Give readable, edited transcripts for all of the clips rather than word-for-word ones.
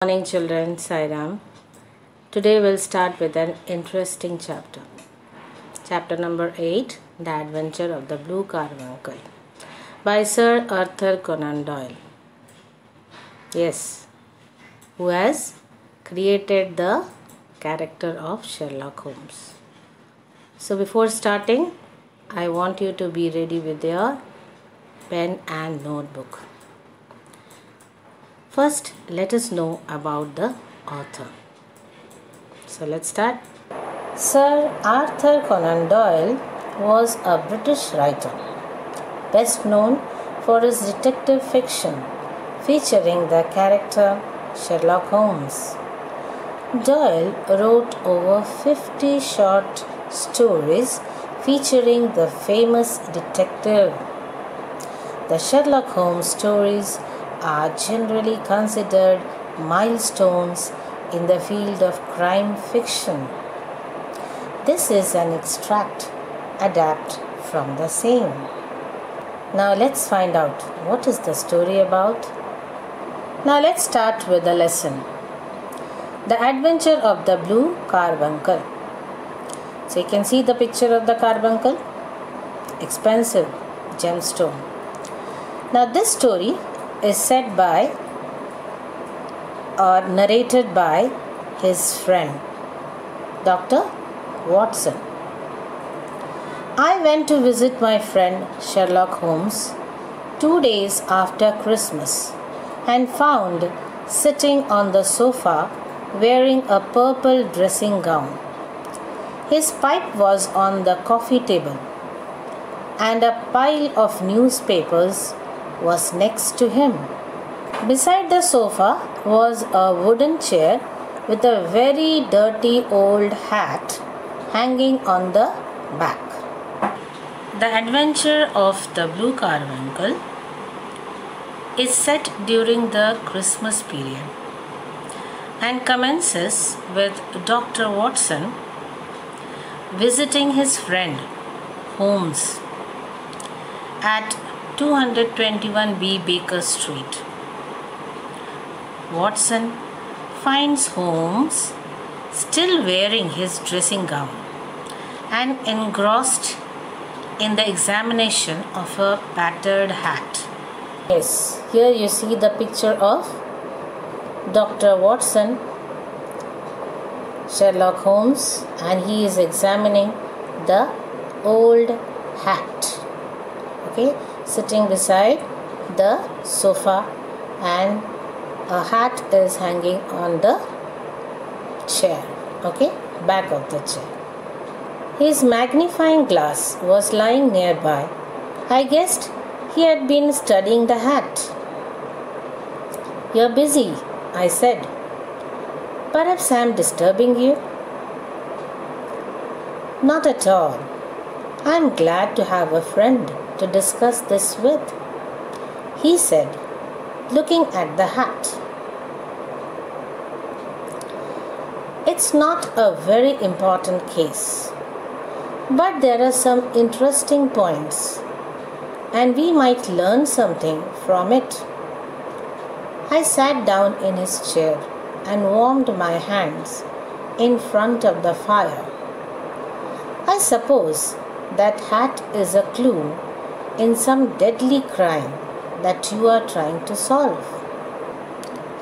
Morning children, Sairam. Today we'll start with an interesting chapter. Chapter number 8, The Adventure of the Blue Carbuncle by Sir Arthur Conan Doyle. Yes, who has created the character of Sherlock Holmes. So before starting, I want you to be ready with your pen and notebook. First, let us know about the author. So let's start. Sir Arthur Conan Doyle was a British writer, best known for his detective fiction featuring the character Sherlock Holmes. Doyle wrote over 50 short stories featuring the famous detective. The Sherlock Holmes stories are generally considered milestones in the field of crime fiction. This is an extract adapt from the same. Now let's find out what is the story about. Now let's start with the lesson. The Adventure of the Blue Carbuncle. So you can see the picture of the carbuncle. Expensive gemstone. Now this story is said by or narrated by his friend Dr. Watson. I went to visit my friend Sherlock Holmes 2 days after Christmas and found sitting on the sofa wearing a purple dressing gown. His pipe was on the coffee table and a pile of newspapers was next to him. Beside the sofa was a wooden chair with a very dirty old hat hanging on the back. The Adventure of the Blue Carbuncle is set during the Christmas period and commences with Dr. Watson visiting his friend Holmes at 221B Baker Street. Watson finds Holmes still wearing his dressing gown and engrossed in the examination of a battered hat. Yes, here you see the picture of Dr. Watson, Sherlock Holmes, and he is examining the old hat. Okay, sitting beside the sofa and a hat is hanging on the chair. Okay, back of the chair. His magnifying glass was lying nearby. I guessed he had been studying the hat. You're busy, I said. Perhaps I'm disturbing you? Not at all. I'm glad to have a friend to discuss this with, he said, looking at the hat. It's not a very important case, but there are some interesting points, and we might learn something from it. I sat down in his chair and warmed my hands in front of the fire. I suppose that hat is a clue in some deadly crime that you are trying to solve.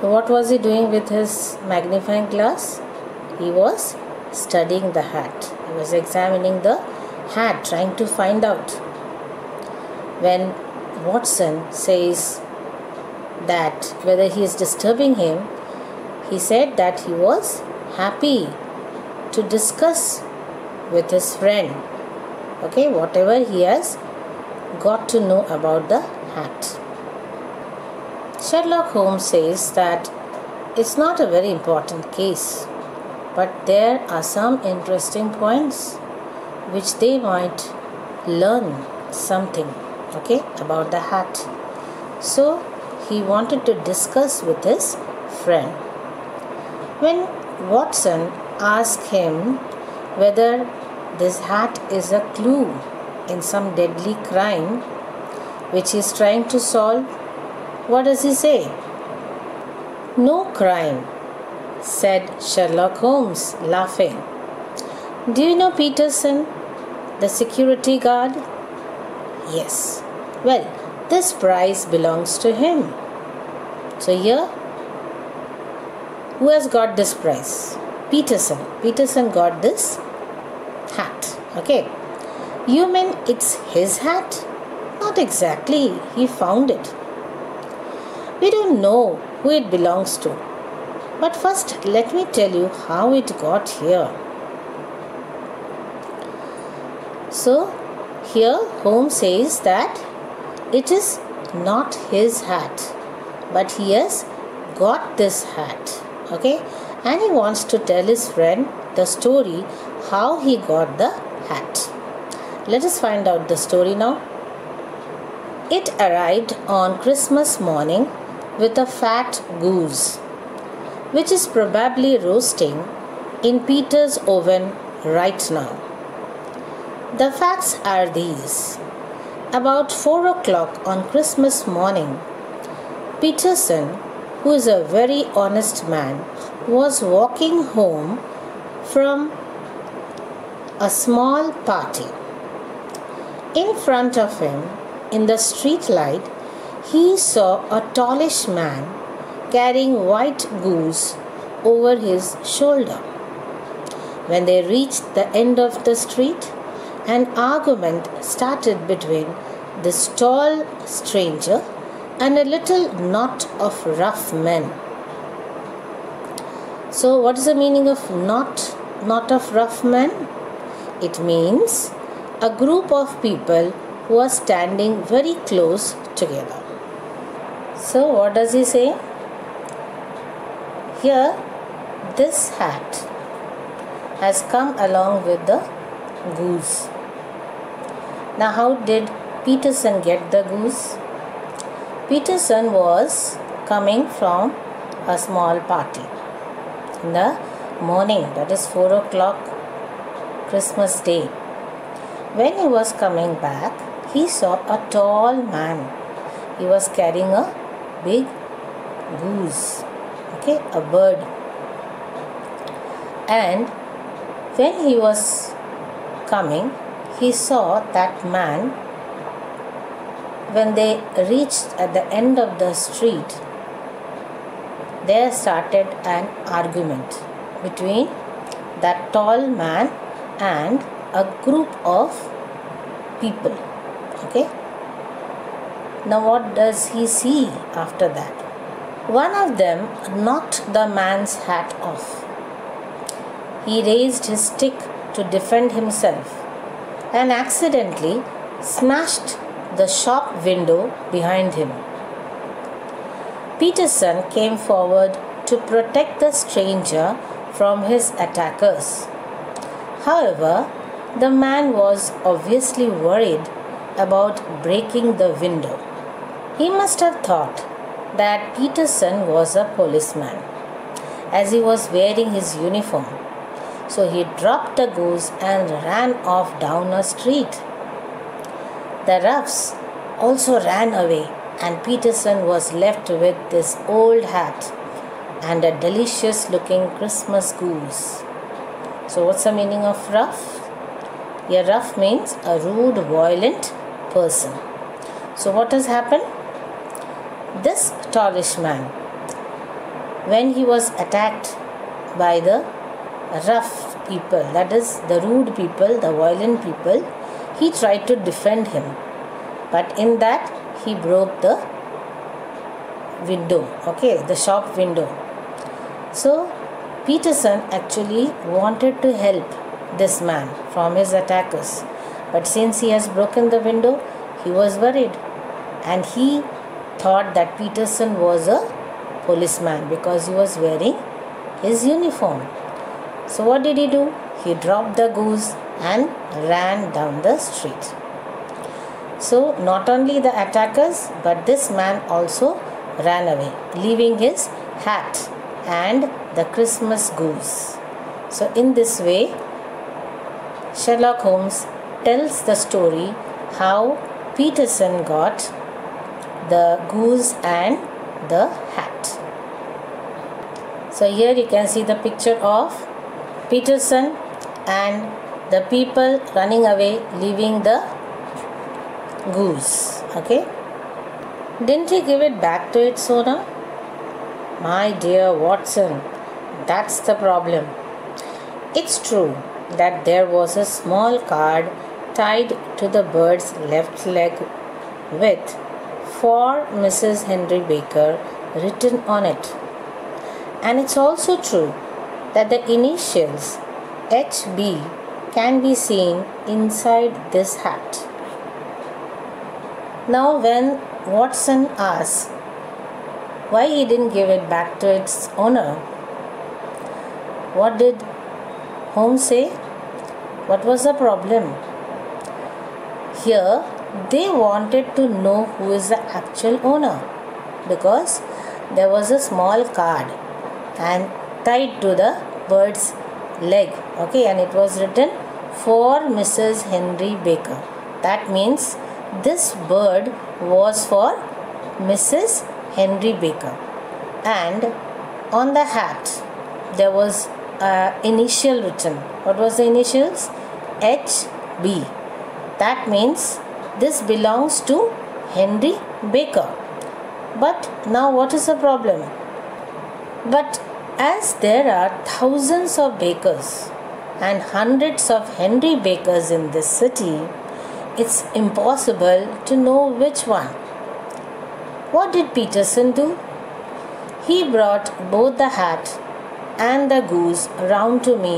So what was he doing with his magnifying glass? He was studying the hat. He was examining the hat, trying to find out. When Watson says that whether he is disturbing him, he said that he was happy to discuss with his friend, okay, whatever he has got to know about the hat. Sherlock Holmes says that it's not a very important case, but there are some interesting points which they might learn something, okay, about the hat. So he wanted to discuss with his friend. When Watson asked him whether this hat is a clue in some deadly crime which he is trying to solve, what does he say? No crime, said Sherlock Holmes, laughing. Do you know Peterson, the security guard? Yes. Well, this prize belongs to him. So here, who has got this prize? Peterson. Peterson got this hat. Okay. You mean it's his hat? Not exactly. He found it. We don't know who it belongs to. But first, let me tell you how it got here. So, here Holmes says that it is not his hat, but he has got this hat. Okay, and he wants to tell his friend the story how he got the hat. Let us find out the story now. It arrived on Christmas morning with a fat goose, which is probably roasting in Peter's oven right now. The facts are these. About 4 o'clock on Christmas morning, Peterson, who is a very honest man, was walking home from a small party. In front of him, in the street light, he saw a tallish man carrying white goose over his shoulder. When they reached the end of the street, an argument started between this tall stranger and a little knot of rough men. So, what is the meaning of knot of rough men? It means a group of people who are standing very close together. So, what does he say? Here, this hat has come along with the goose. Now, how did Peterson get the goose? Peterson was coming from a small party in the morning, that is 4 o'clock Christmas Day. When he was coming back, he saw a tall man. He was carrying a big goose, okay, a bird. And when he was coming, he saw that man. When they reached at the end of the street, there started an argument between that tall man and a group of people. Okay. Now what does he see after that? One of them knocked the man's hat off. He raised his stick to defend himself and accidentally smashed the shop window behind him. Peterson came forward to protect the stranger from his attackers. However, the man was obviously worried about breaking the window. He must have thought that Peterson was a policeman, as he was wearing his uniform. So he dropped the goose and ran off down a street. The roughs also ran away, and Peterson was left with this old hat and a delicious looking Christmas goose. So what's the meaning of rough? A rough means a rude, violent person. So what has happened? This tallish man, when he was attacked by the rough people, that is the rude people, the violent people, he tried to defend him. But in that, he broke the window, okay, the shop window. So Peterson actually wanted to help this man from his attackers, but since he has broken the window, he was worried, and he thought that Peterson was a policeman because he was wearing his uniform. So what did he do? He dropped the goose and ran down the street. So not only the attackers, but this man also ran away, leaving his hat and the Christmas goose. So in this way, Sherlock Holmes tells the story how Peterson got the goose and the hat. So here you can see the picture of Peterson and the people running away, leaving the goose. Okay. Didn't he give it back to its owner? My dear Watson, that's the problem. It's true that there was a small card tied to the bird's left leg with "For Mrs. Henry Baker" written on it. And it's also true that the initials HB can be seen inside this hat. Now when Watson asks why he didn't give it back to its owner, what did Holmes say? What was the problem? Here they wanted to know who is the actual owner, because there was a small card and tied to the bird's leg, okay, and it was written "For Mrs. Henry Baker." That means this bird was for Mrs. Henry Baker. And on the hat there was initial written. What was the initials? HB. That means this belongs to Henry Baker. But now what is the problem? But as there are thousands of bakers and hundreds of Henry Bakers in this city, it's impossible to know which one. What did Peterson do? He brought both the hat and the goose round to me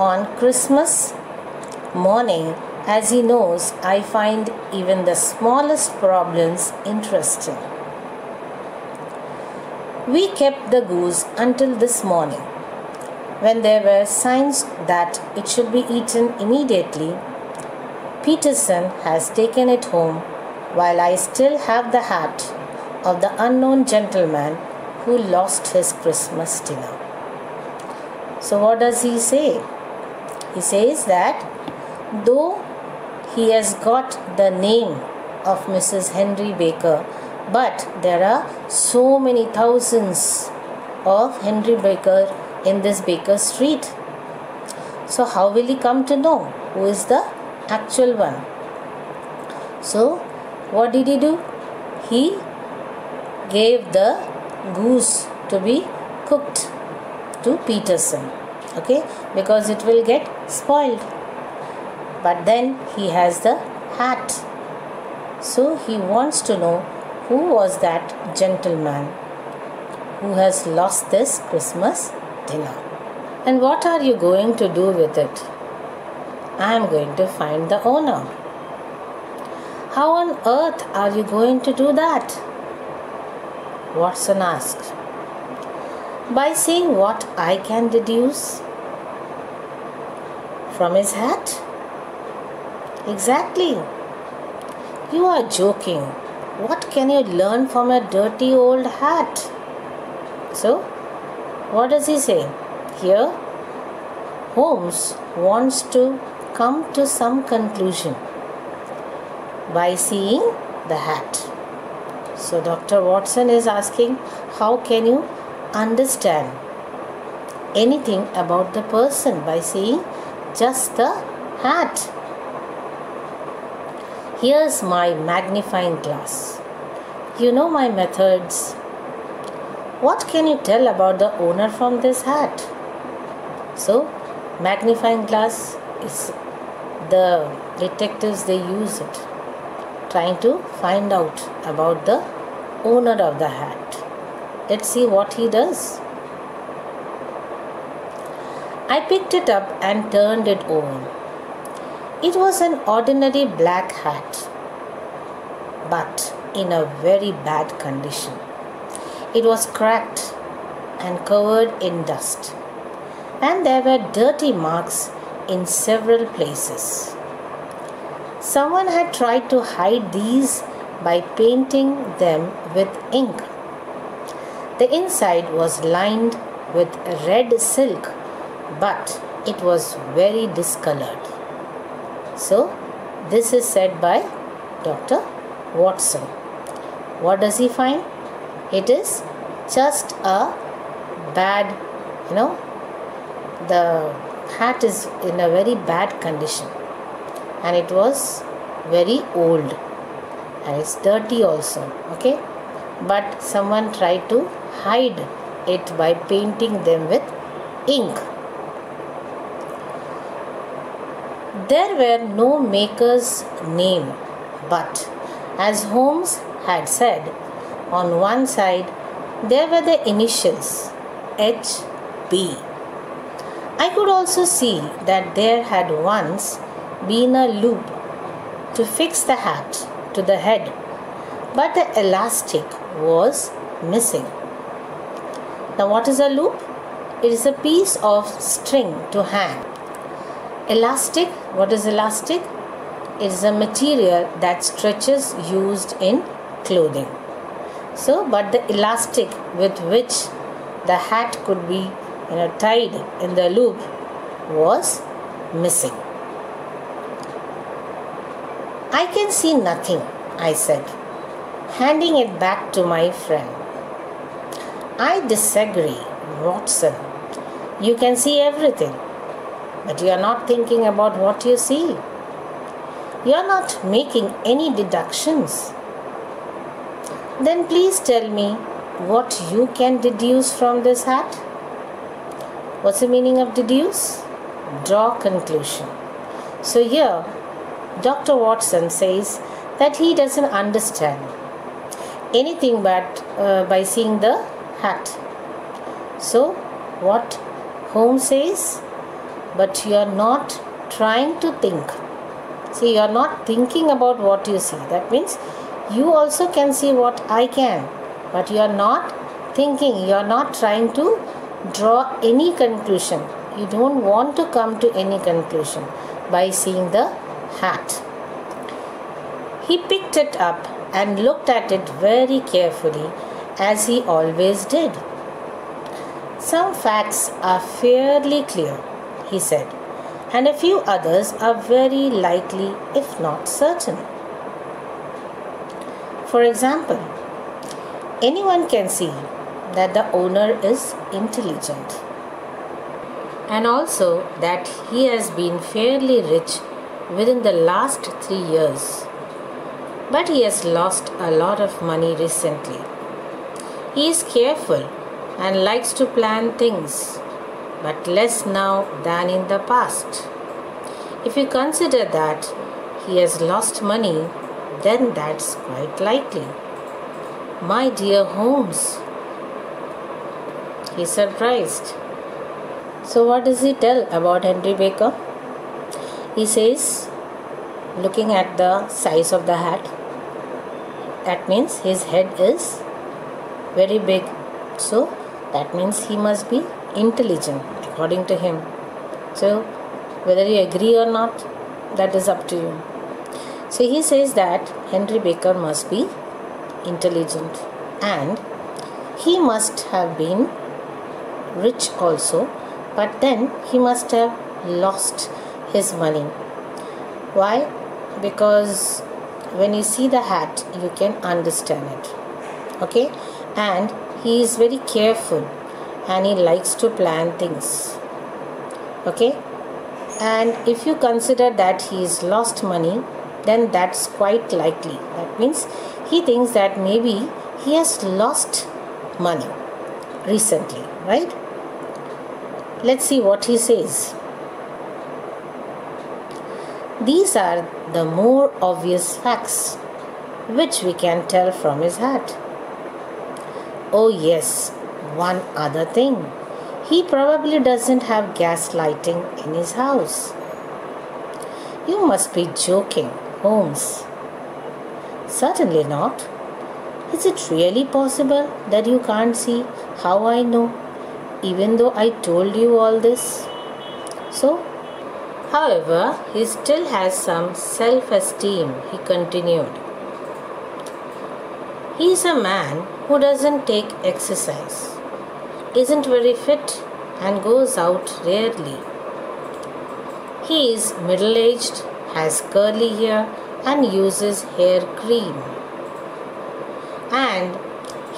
on Christmas morning, as he knows I find even the smallest problems interesting. We kept the goose until this morning, when there were signs that it should be eaten immediately. Peterson has taken it home, while I still have the hat of the unknown gentleman who lost his Christmas dinner. So what does he say? He says that though he has got the name of Mrs. Henry Baker, but there are so many thousands of Henry Baker in this Baker Street. So how will he come to know who is the actual one? So what did he do? He gave the goose to be cooked to Peterson, okay, because it will get spoiled. But then he has the hat, so he wants to know who was that gentleman who has lost this Christmas dinner. And what are you going to do with it? I am going to find the owner. How on earth are you going to do that? Watson asked. By seeing what I can deduce from his hat. Exactly. You are joking. What can you learn from a dirty old hat? So, what does he say? Here, Holmes wants to come to some conclusion by seeing the hat. So Dr. Watson is asking, how can you understand anything about the person by seeing just the hat? Here's my magnifying glass. You know my methods. What can you tell about the owner from this hat? So, magnifying glass is the detectives, they use it, trying to find out about the owner of the hat. Let's see what he does. I picked it up and turned it over. It was an ordinary black hat, but in a very bad condition. It was cracked and covered in dust, and there were dirty marks in several places. Someone had tried to hide these by painting them with ink. The inside was lined with red silk, but it was very discolored. So, this is said by Dr. Watson. What does he find? It is just a bad, you know, the hat is in a very bad condition and it was very old and it's dirty also, okay, but someone tried to hide it by painting them with ink. There were no maker's name, but as Holmes had said, on one side there were the initials H.B. I could also see that there had once been a loop to fix the hat to the head, but the elastic was missing. Now, what is a loop? It is a piece of string to hang. Elastic, what is elastic? It is a material that stretches used in clothing. So, but the elastic with which the hat could be tied in the loop was missing. I can see nothing, I said, handing it back to my friend. I disagree, Watson. You can see everything, but you are not thinking about what you see. You are not making any deductions. Then please tell me what you can deduce from this hat. What's the meaning of deduce? Draw conclusion. So here, Dr. Watson says that he doesn't understand anything but by seeing the hat. So, what Holmes says, but you are not trying to think. See, you are not thinking about what you see. That means you also can see what I can, but you are not thinking, you are not trying to draw any conclusion. You don't want to come to any conclusion by seeing the hat. He picked it up and looked at it very carefully, as he always did. Some facts are fairly clear, he said, and a few others are very likely, if not certain. For example, anyone can see that the owner is intelligent, and also that he has been fairly rich within the last 3 years. But he has lost a lot of money recently. He is careful and likes to plan things, but less now than in the past. If you consider that he has lost money, then that's quite likely. My dear Holmes, he is surprised. So what does he tell about Henry Baker? He says, looking at the size of the hat, that means his head is very big. So that means he must be intelligent according to him. So whether you agree or not, that is up to you. So he says that Henry Baker must be intelligent and he must have been rich also, but then he must have lost his money. Why? Because when you see the hat, you can understand it. Okay? And he is very careful and he likes to plan things. Okay? And if you consider that he has lost money, then that's quite likely. That means he thinks that maybe he has lost money recently, right? Let's see what he says. These are the more obvious facts which we can tell from his hat. Oh yes, one other thing. He probably doesn't have gas lighting in his house. You must be joking, Holmes. Certainly not. Is it really possible that you can't see how I know, even though I told you all this? So, however, he still has some self-esteem, he continued. He is a man who doesn't take exercise, isn't very fit, and goes out rarely. He is middle-aged, has curly hair, and uses hair cream. And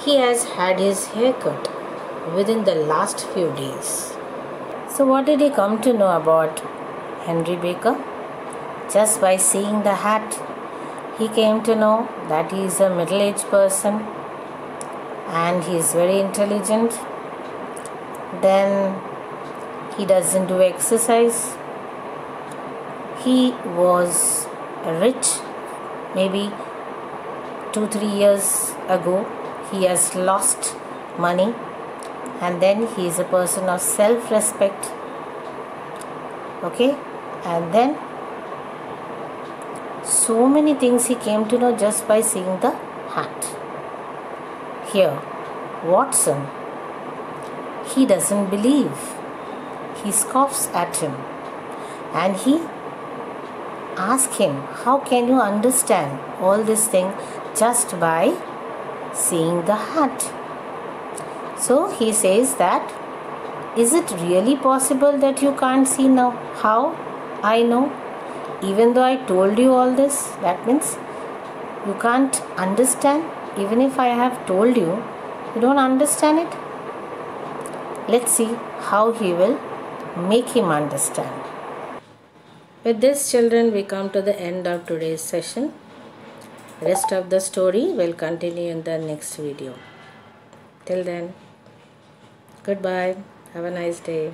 he has had his hair cut. within the last few days. So what did he come to know about Henry Baker? Just by seeing the hat, he came to know that he is a middle-aged person and he is very intelligent. Then he doesn't do exercise. He was rich maybe 2-3 years ago. He has lost money, and then he is a person of self-respect. Okay, and then so many things he came to know just by seeing the hat. Here, Watson, he doesn't believe. He scoffs at him and he asks him, how can you understand all this thing just by seeing the hat? So he says that, is it really possible that you can't see now? How? I know. Even though I told you all this, that means you can't understand. Even if I have told you, you don't understand it. Let's see how he will make him understand. With this, children, we come to the end of today's session. Rest of the story will continue in the next video. Till then, goodbye. Have a nice day.